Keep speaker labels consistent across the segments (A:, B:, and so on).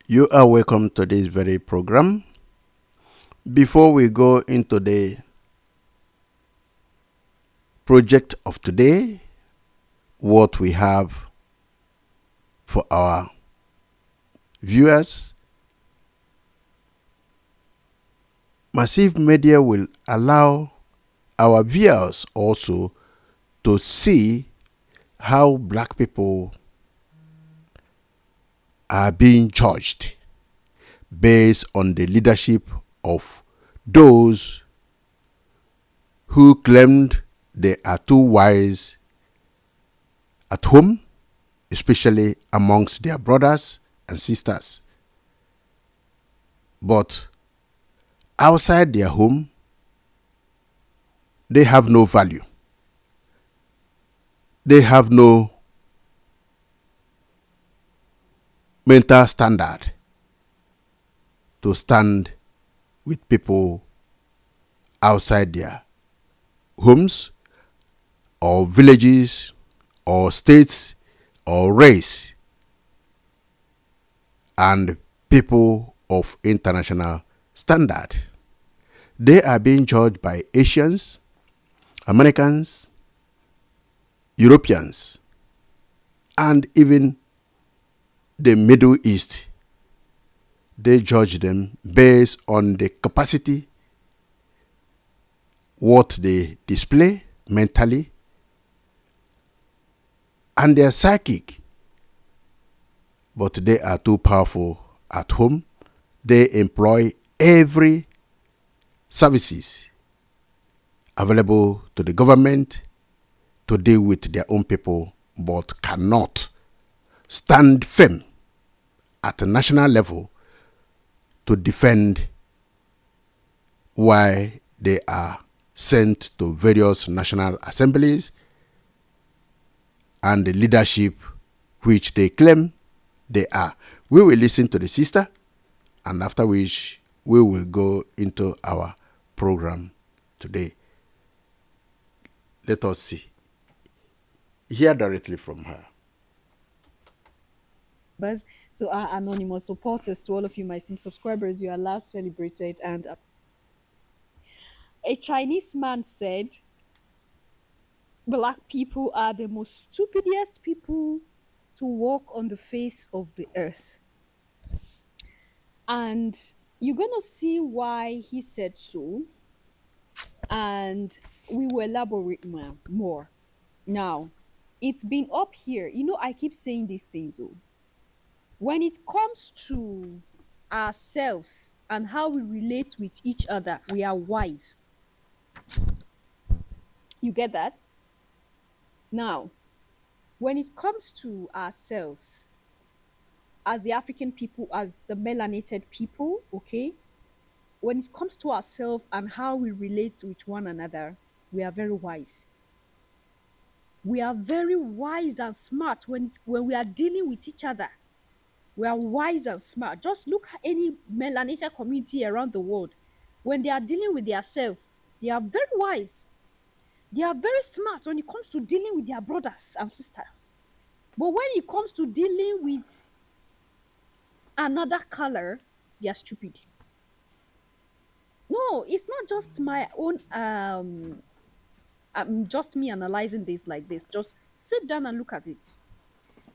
A: You are welcome to this very program. Before we go into the project of today, what we have for our viewers, massive media will allow our viewers also to see how black people are being judged based on the leadership of those who claimed they are too wise at home, especially amongst their brothers and sisters. But outside their home, they have no value. They have no mental standard to stand with people outside their homes or villages or states or race and people of international standard. They are being judged by Asians, Americans, Europeans, and even the Middle East. They judge them based on the capacity, what they display mentally, and their psychic. But they are too powerful at home. They employ every services available to the government to deal with their own people, but cannot stand firm at a national level to defend why they are sent to various national assemblies and the leadership which they claim they are. We will listen to the sister, and after which we will go into our program today. Let us see. Hear directly from her.
B: To our anonymous supporters, to all of you, my esteemed subscribers, you are loved, celebrated, and a Chinese man said, "Black people are the most stupidest people to walk on the face of the earth." And you're gonna see why he said so, and we will elaborate more. Now, it's been up here. I keep saying these things. Oh, when it comes to ourselves and how we relate with each other, we are wise. You get that? Now, when it comes to ourselves, as the African people, as the melanated people, okay, when it comes to ourselves and how we relate with one another, we are very wise. We are very wise and smart when we are dealing with each other. We are wise and smart. Just look at any melanated community around the world. When they are dealing with themselves, they are very wise. They are very smart when it comes to dealing with their brothers and sisters. But when it comes to dealing with another color, they are stupid. No, it's not just my own just me analyzing this like this. Just sit down and look at it.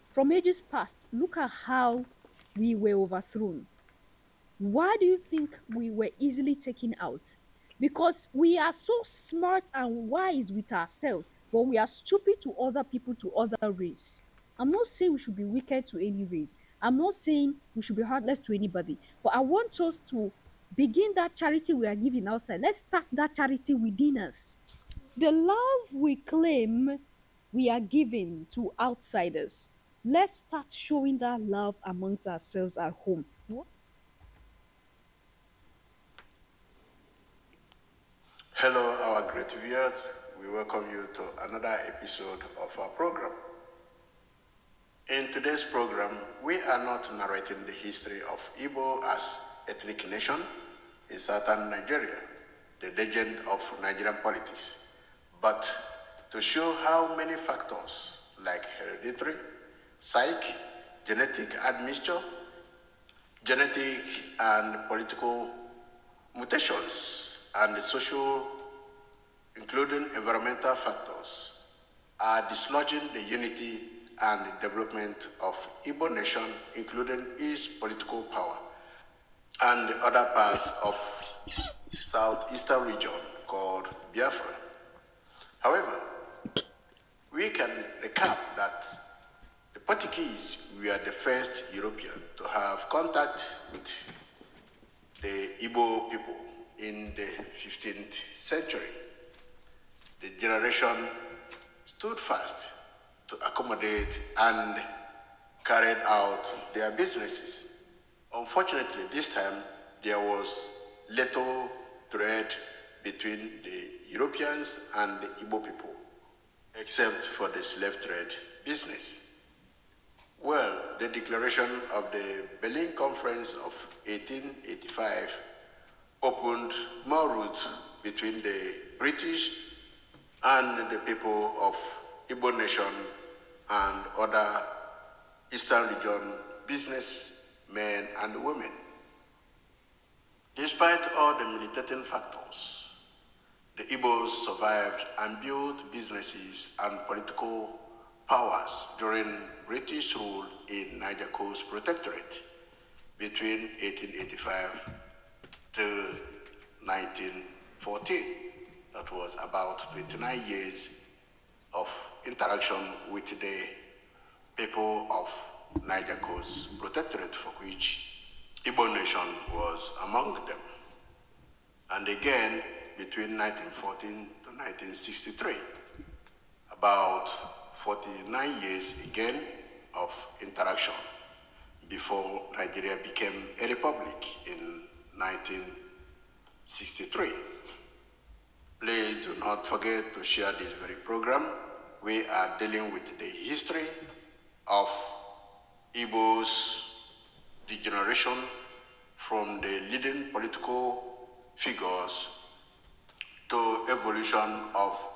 B: From ages past, look at how we were overthrown. Why do you think we were easily taken out? Because we are so smart and wise with ourselves, but we are stupid to other people, to other race. I'm not saying we should be wicked to any race. I'm not saying we should be heartless to anybody. But I want us to begin that charity we are giving outside. Let's start that charity within us. The love we claim we are giving to outsiders, let's start showing that love amongst ourselves at home.
A: Hello, our great viewers. We welcome you to another episode of our program. In today's program, we are not narrating the history of Igbo as ethnic nation in southern Nigeria, the legend of Nigerian politics, but to show how many factors like hereditary, psych, genetic admixture, genetic and political mutations and the social, including environmental factors, are dislodging the unity and the development of Igbo nation, including its political power, and the other parts of southeastern region called Biafra. However, we can recap that the Portuguese were the first European to have contact with the Igbo people in the 15th century. The generation stood fast to accommodate and carried out their businesses. Unfortunately, this time there was little trade between the Europeans and the Igbo people, except for the slave trade business. Well, the declaration of the Berlin Conference of 1885 opened more routes between the British and the people of Igbo nation and other Eastern region businessmen and women. Despite all the militating factors, the Igbos survived and built businesses and political powers during British rule in Niger Coast Protectorate between 1885 to 1914. That was about 29 years of interaction with the people of Niger Coast Protectorate, for which Igbo nation was among them. And again, between 1914 to 1963, about 49 years again of interaction before Nigeria became a republic in 1963. Please do not forget to share this very program. We are dealing with the history of Igbo's degeneration from the leading political figures to evolution of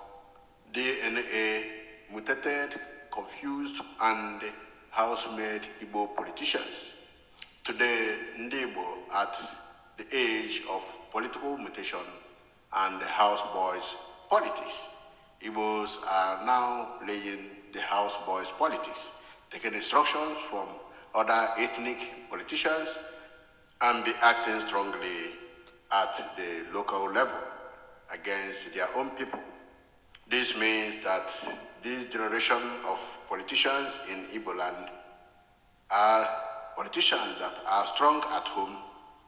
A: DNA mutated, confused, and house-made Igbo politicians. Today, Igbo at the age of political mutation and houseboys politics. Igbos are now playing the houseboys politics, taking instructions from other ethnic politicians and be acting strongly at the local level against their own people. This means that this generation of politicians in Igbo land are politicians that are strong at home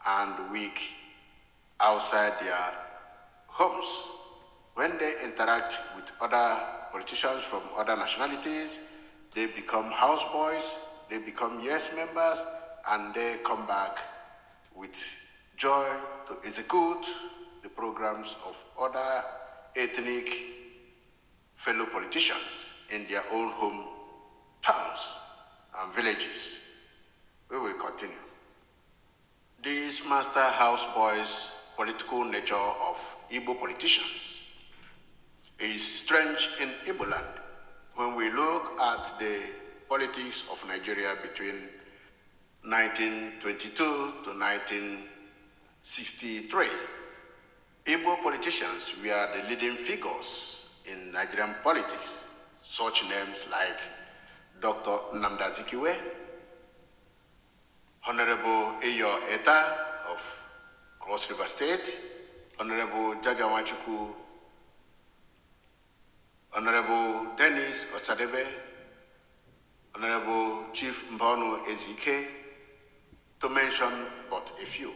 A: and weak outside their homes. When they interact with other politicians from other nationalities, they become houseboys, they become yes members, and they come back with joy to execute the programs of other ethnic fellow politicians in their own home towns and villages. We will continue. This master houseboys political nature of Igbo politicians is strange in Igbo land. When we look at the politics of Nigeria between 1922 to 1963, Igbo politicians were the leading figures in Nigerian politics. Such names like Dr. Nnamdi Azikiwe, Honorable Eyo Eta of Cross River State, Honorable Jaja Nwachukwu, Honorable Dennis Osadebe, Honorable Chief Mbonu Ezike, to mention but a few.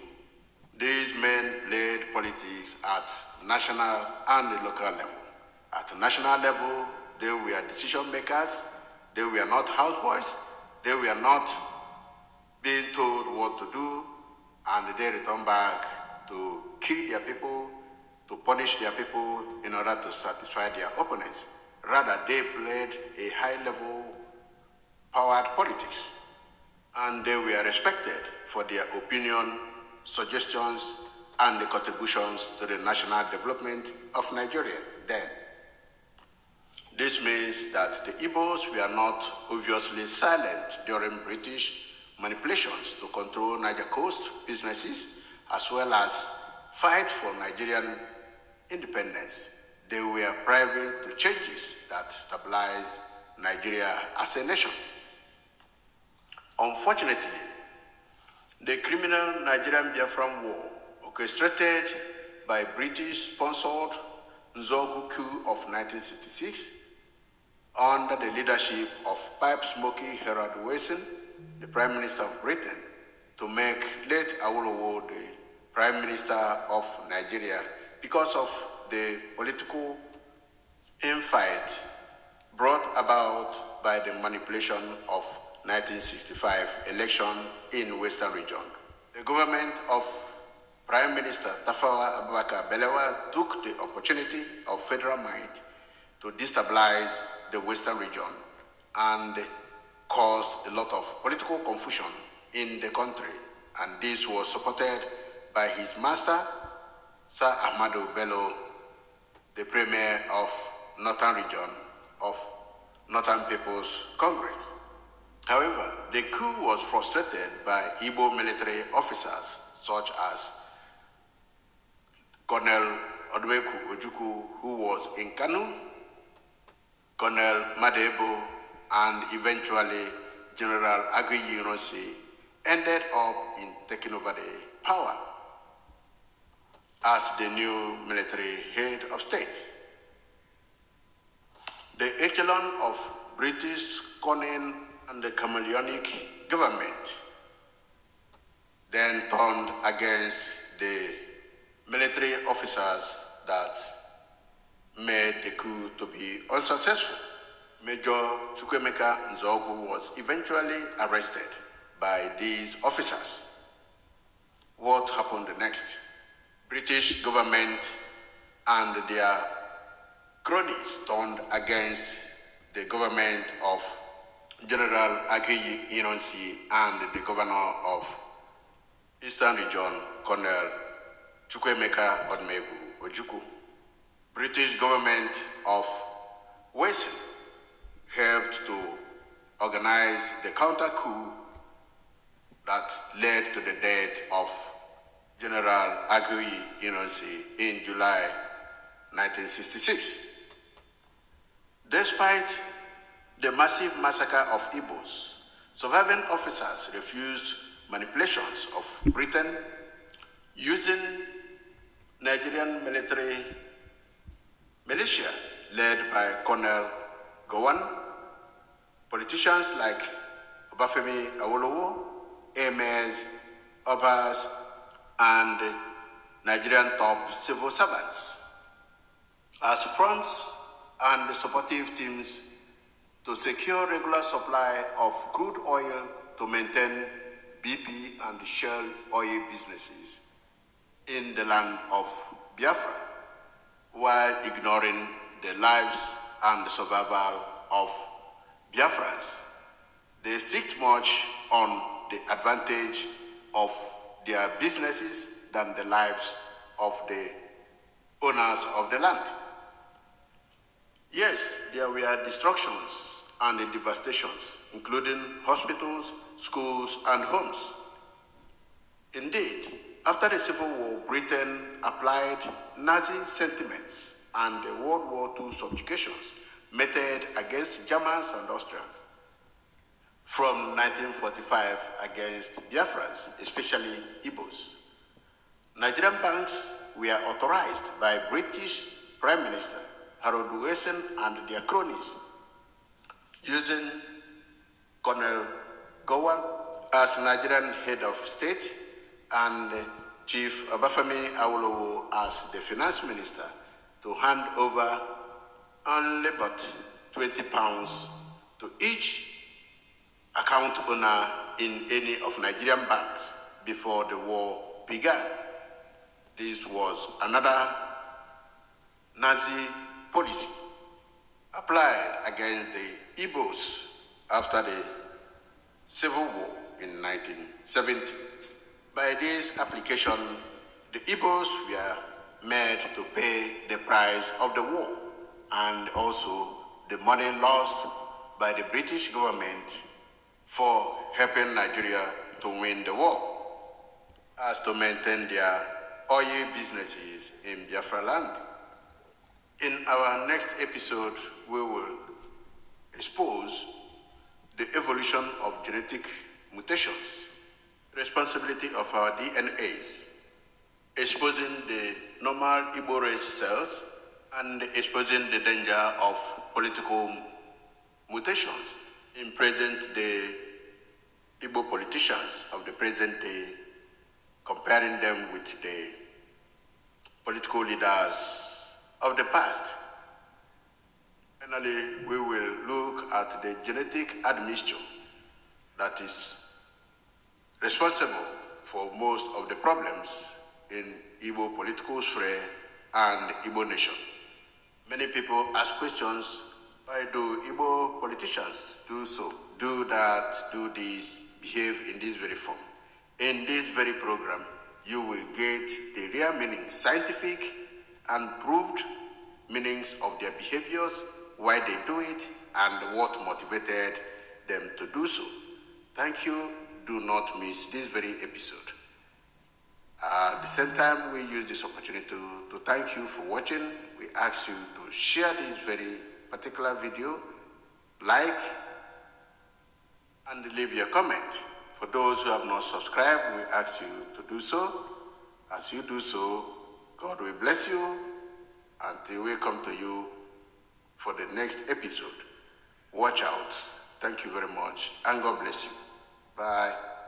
A: These men played politics at national and local level. At the national level, they were decision makers, they were not houseboys, they were not being told what to do, and they returned back to kill their people, to punish their people in order to satisfy their opponents. Rather, they played a high-level powered politics, and they were respected for their opinion, suggestions, and the contributions to the national development of Nigeria then. This means that the Igbos were not obviously silent during British manipulations to control Niger Coast businesses, as well as fight for Nigerian independence. They were privy to changes that stabilized Nigeria as a nation. Unfortunately, the criminal Nigerian Biafran War, orchestrated by British-sponsored Nzogu coup of 1966, under the leadership of pipe-smoking Harold Wilson, the Prime Minister of Britain, to make late Awolowo the Prime Minister of Nigeria because of the political infight brought about by the manipulation of 1965 election in Western region. The government of Prime Minister Tafawa Abubakar Balewa took the opportunity of federal might to destabilize the Western region and caused a lot of political confusion in the country. And this was supported by his master, Sir Ahmadu Bello, the Premier of Northern Region of Northern People's Congress. However, the coup was frustrated by Igbo military officers such as Colonel Odweku Ojukwu, who was in Kanu, Colonel Madebo, and eventually General Aguiyi Ironsi ended up in taking over the power as the new military head of state. The echelon of British cunning and the chameleonic government then turned against the military officers that made the coup to be unsuccessful. Major Chukwemeka Nzogu was eventually arrested by these officers. What happened next? British government and their cronies turned against the government of General Aguiyi Ironsi and the governor of Eastern Region, Colonel Chukwemeka Odumegwu Ojukwu. British government of Wilson helped to organize the counter coup that led to the death of General Aguiyi Ironsi in July 1966. Despite the massive massacre of Igbos, surviving officers refused manipulations of Britain using Nigerian military militia led by Colonel Gowon, politicians like Obafemi Awolowo, emirs, obas, and Nigerian top civil servants as fronts and supportive teams to secure regular supply of crude oil to maintain BP and Shell oil businesses in the land of Biafra, while ignoring the lives and the survival of Biafrans. They sticked much on the advantage of their businesses than the lives of the owners of the land. Yes, there were destructions and devastations, including hospitals, schools, and homes. Indeed, after the Civil War, Britain applied Nazi sentiments and the World War II subjugations meted against Germans and Austrians from 1945 against Biafrans, especially Igbos. Nigerian banks were authorized by British Prime Minister Harold Wilson and their cronies, using Colonel Gowon as Nigerian head of state and Chief Obafemi Awolowo as the finance minister, to hand over only but £20 to each account owner in any of Nigerian banks before the war began. This was another Nazi policy applied against the Igbos after the Civil War in 1970. By this application, the Igbos were made to pay the price of the war and also the money lost by the British government for helping Nigeria to win the war, as to maintain their oil businesses in Biafra land. In our next episode, we will expose the evolution of genetic mutations, responsibility of our DNAs, exposing the normal Igbo race cells, and exposing the danger of political mutations in present day Igbo politicians of the present day, comparing them with the political leaders of the past. Finally, we will look at the genetic admixture that is responsible for most of the problems in Igbo political sphere and Igbo nation. Many people ask questions, why do Igbo politicians do so, do that, do this, behave in this very form? In this very program, you will get the real meaning, scientific and proved meanings of their behaviors, why they do it, and what motivated them to do so. Thank you. Do not miss this very episode. At the same time, we use this opportunity to thank you for watching. We ask you to share this very particular video, like, and leave your comment. For those who have not subscribed, we ask you to do so. As you do so, God will bless you until we come to you for the next episode. Watch out. Thank you very much, and God bless you. Bye.